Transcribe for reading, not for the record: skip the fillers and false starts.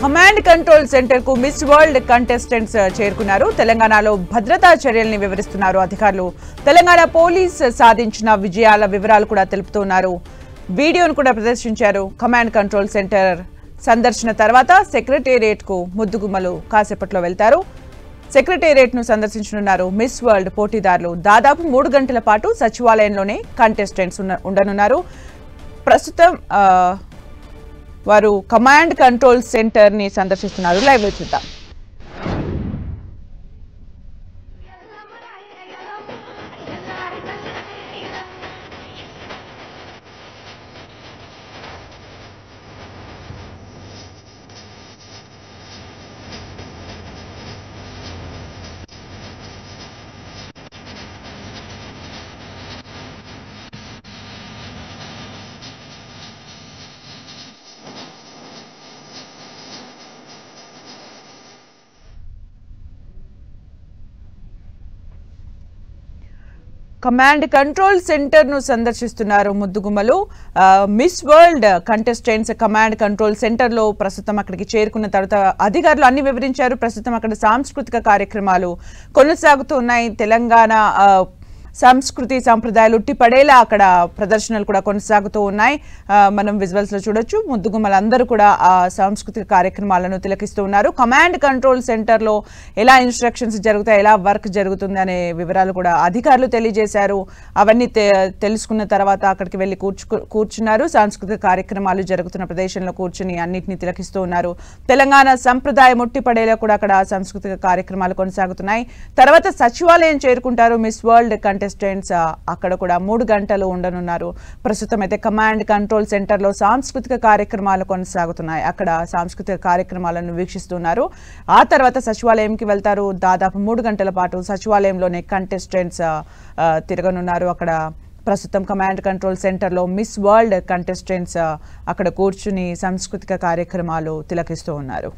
Command control centre కు miss World contestants చేరుకున్నారు. తెలంగాణలో భద్రతా చర్యల్ని వివరిస్తున్నారు అధికారులు. తెలంగాణ పోలీస్ సాధించిన విజయాల వివరాలు కూడా తెలుపుతున్నారు. వీడియోను కూడా ప్రదర్శించారు. కమాండ్ కంట్రోల్ సెంటర్ సందర్శన తర్వాత సెక్రటేరియట్ కు ముద్దుగుమ్మలు కాసేపట్లో వెళ్తారు. సెక్రటేరియట్ ను సందర్శించనున్నారు మిస్ వరల్డ్ పోటీదారులు. దాదాపు 3 గంటల పాటు సచివాలయంలోనే కంటెస్టెంట్స్ ఉండనున్నారు. ప్రస్తుతం వారు కమాండ్ కంట్రోల్ సెంటర్ ని సందర్శిస్తున్నారు. లైవ్ లో చూద్దాం. కమాండ్ కంట్రోల్ సెంటర్ ను సందర్శిస్తున్నారు ముద్దుగుమ్మలు. Miss World contestants command control centre లో ప్రస్తుతం అక్కడికి చేరుకున్న తర్వాత అధికారులు అన్ని వివరించారు. ప్రస్తుతం అక్కడ సాంస్కృతిక కార్యక్రమాలు కొనసాగుతున్నాయి. తెలంగాణ సంస్కృతి సంప్రదాయాలు ఉట్టిపడేలా అక్కడ ప్రదర్శనలు కూడా కొనసాగుతూ ఉన్నాయి. మనం విజువల్స్ లో చూడొచ్చు. ముద్దుగుమ్మలందరూ కూడా ఆ సాంస్కృతిక కార్యక్రమాలను తిలకిస్తూ ఉన్నారు. కమాండ్ కంట్రోల్ సెంటర్ లో ఎలా ఇన్స్ట్రక్షన్స్ జరుగుతాయి, ఎలా వర్క్ జరుగుతుంది అనే వివరాలు కూడా అధికారులు తెలియజేశారు. అవన్నీ తెలుసుకున్న తర్వాత అక్కడికి వెళ్లి కూర్చున్నారు. సాంస్కృతిక కార్యక్రమాలు జరుగుతున్న ప్రదేశంలో కూర్చుని అన్నింటినీ తిలకిస్తూ ఉన్నారు. తెలంగాణ సంప్రదాయం ఉట్టిపడేలా కూడా అక్కడ సాంస్కృతిక కార్యక్రమాలు కొనసాగుతున్నాయి. తర్వాత సచివాలయం చేరుకుంటారు మిస్ వరల్డ్ కంటెస్టెంట్స్. అక్కడ కూడా 3 గంటలు ఉండనున్నారు. ప్రస్తుతం అయితే కమాండ్ కంట్రోల్ సెంటర్ లో సాంస్కృతిక కార్యక్రమాలు కొనసాగుతున్నాయి. అక్కడ సాంస్కృతిక కార్యక్రమాలను వీక్షిస్తున్నారు. ఆ తర్వాత సచివాలయంకి వెళ్తారు. దాదాపు 3 గంటల పాటు సచివాలయంలోనే కంటెస్టెంట్స్ తిరగనున్నారు. అక్కడ ప్రస్తుతం కమాండ్ కంట్రోల్ సెంటర్ లో మిస్ వరల్డ్ కంటెస్టెంట్స్ అక్కడ కూర్చుని సాంస్కృతిక కార్యక్రమాలు తిలకిస్తూ ఉన్నారు.